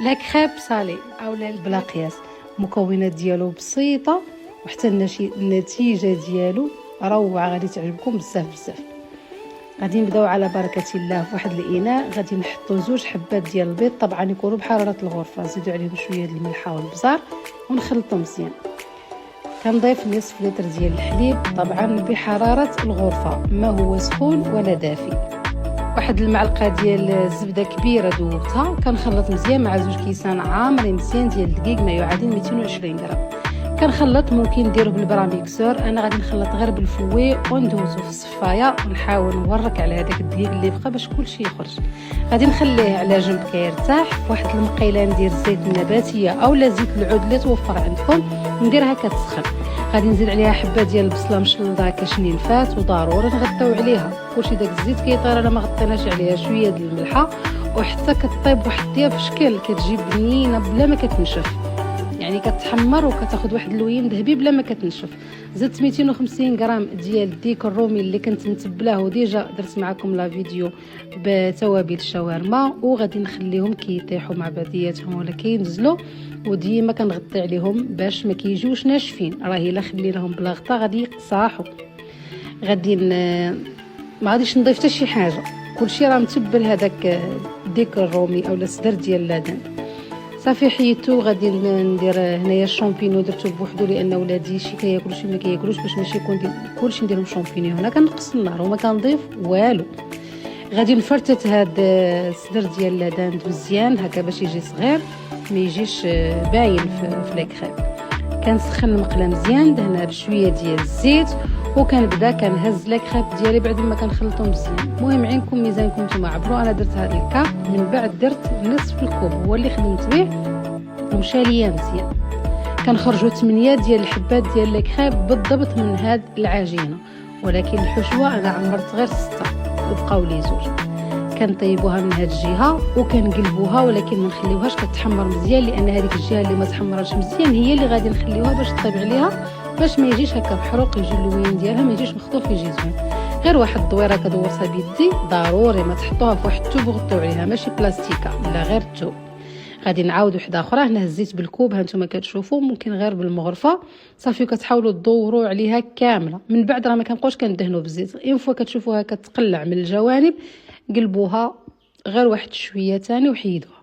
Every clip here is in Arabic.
لا كريب صالي اولا بلا قياس. المكونات ديالو بسيطه وحتى النتيجه ديالو روعه، غادي تعجبكم بزاف بزاف. غادي نبداو على بركه الله في واحد الاناء، غادي نحطوا 2 حبات ديال البيض، طبعا يكونوا بحراره الغرفه، نزيدوا عليهم شويه ديال الملحه والبزار ونخلطوا مزيان. كنضيف نصف لتر ديال الحليب، طبعا بحراره الغرفه، ما هو سخون ولا دافي. واحد المعلقه ديال الزبده كبيره ذوبتها، كنخلط مزيان مع 2 كيسان عامرين مزيان ديال الدقيق ما يعادل 220 غرام. كنخلط، ممكن نديروه بالبراميكسور، انا غادي نخلط غير بالفوي وندوزو في الصفايه ونحاول نورك على هذاك الدقيق اللي بقى باش كلشي يخرج. غادي نخليه على جنب كيرتاح. في واحد المقيله ندير زيت النباتيه اولا زيت العود اللي توفر عندكم، نديرها كتسخن. غادي نزيد عليها حبه ديال البصله مشلضه كشنين فات، وضروري نغطيو عليها كلشي داك الزيت كيطير الا ما غطيناش عليها. شويه ديال الملحه، وحتى كطيب واحد الطياب في شكل كتجي بنينه بلا ما كتنشف، يعني كتحمر وكتاخذ واحد اللوين ذهبي بلا ما كتنشف. زدت 250 غرام ديال الديك الرومي اللي كنت متبلاه، وديجا درت معكم لا فيديو بتوابل الشاورما، وغادي نخليهم كيطيحوا مع بعضياتهم ولا كينزلوا، وديما كنغطي عليهم باش ما كيجيوش ناشفين. راهي الا خليناهم بلا غطا غادي يقصاحوا. غادي ما غاديش نضيف حتى شي حاجه، كلشي راه متبل. هذاك الديك الرومي اولا الصدر ديال اللادن صافي حيدتو. غادي ندير هنايا الشامبينو، درتو بوحدو لان ولادي شي كياكلوا شي ما كياكلوش، باش ماشي يكون كلشي نديرهم شامبينيو. هنا كنقص النار وما كنضيف والو. غادي نفرتت هاد الصدر ديال اللادان مزيان هكا باش يجي صغير ما يجيش باين في لاكريب. كنسخن المقله مزيان، دهنها بشويه ديال الزيت، وكنبدا كنهز لاكريب ديالي بعد ما كنخلطو مزيان. المهم عينكم ميزانكم نتوما عبروا. انا درت هذا الكاب، من بعد درت نصف الكوب هو اللي خدمت به ومشى ليا مزيان. كنخرجوا 8 ديال الحبات ديال لاكريب بالضبط من هاد العجينه، ولكن الحشوه انا عمرت غير 6 وبقاو لي 2. كنطيبوها من هاد الجهه وكنقلبوها، ولكن ما نخليوهاش كتحمر مزيان، لان هذيك الجهه اللي ما تحمرش مزيان هي اللي غادي نخليوها باش تطيب عليها، باش ما يجيش هكا محروق، يجي اللوين ديالها ما يجيش مخطوف، يجي زوين. غير واحد الدويره كدورتها بيدي، ضروري ما تحطوها في واحد التوب وغطيو عليها، ماشي بلاستيكه لا غير التوب. غادي نعاود وحده اخرى. هنا هزيت بالكوب، ها نتوما كتشوفوا، ممكن غير بالمغرفه صافي. كتحاولوا تدوروا عليها كامله. من بعد راه ما كنبقاوش كندهنوا بالزيت، اين فوا كتشوفوها كتقلع من الجوانب قلبوها غير واحد شويه ثاني وحيدوها.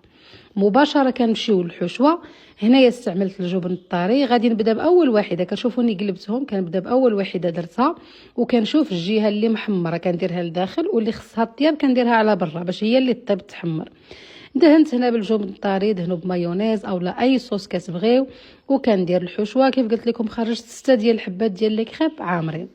مباشره كنمشيو للحشوه. هنايا استعملت الجبن الطري. غادي نبدا باول واحده، كتشوفوني قلبتهم، كنبدا باول واحده درتها، وكنشوف الجهه اللي محمره كنديرها لداخل، واللي خصها الطياب كنديرها على برا باش هي اللي طيب تحمر. دهنت هنا بالجبن الطري، دهنوا بمايونيز اولا اي صوص كتبغيو، وكندير الحشوه كيف قلت لكم. خرجت 6 ديال الحبات ديال الكريب عامرين.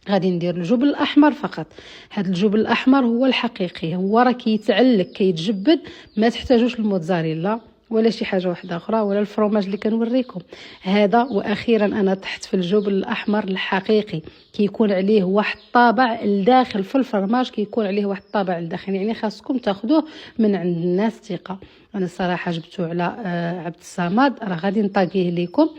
غادي ندير الجبن الاحمر فقط. هذا الجبن الاحمر هو الحقيقي، هو راه كيتعلق كيتجبد، ما تحتاجوش الموتزاريلا ولا شي حاجه واحده اخرى ولا الفرماج اللي كنوريكم هذا. واخيرا انا طحت في الجبن الاحمر الحقيقي، كيكون عليه واحد الطابع لداخل في الفرماج، كيكون عليه واحد الطابع لداخل، يعني خاصكم تاخذوه من عند الناس ثقه. انا الصراحه جبته على عبد الصمد، راه غادي نطاقيه لكم،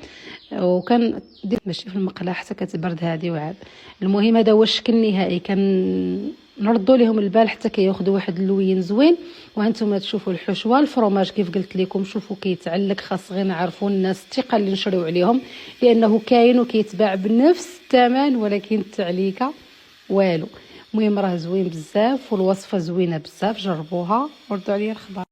وكان ماشي في المقله حتى كتبرد هذه وعاد. المهم هذا هو الشكل النهائي. كان نردوا لهم البال حتى كياخذوا واحد اللوين زوين. وهانتوما تشوفوا الحشوه. الفرماج كيف قلت لكم شوفوا كيتعلق، خاص غير نعرفوا الناس الثقه اللي نشريو عليهم، لانه كاين وكيتباع بنفس الثمن ولكن التعليكه والو. المهم راه زوين بزاف والوصفه زوينه بزاف، جربوها وردوا عليا الخبر.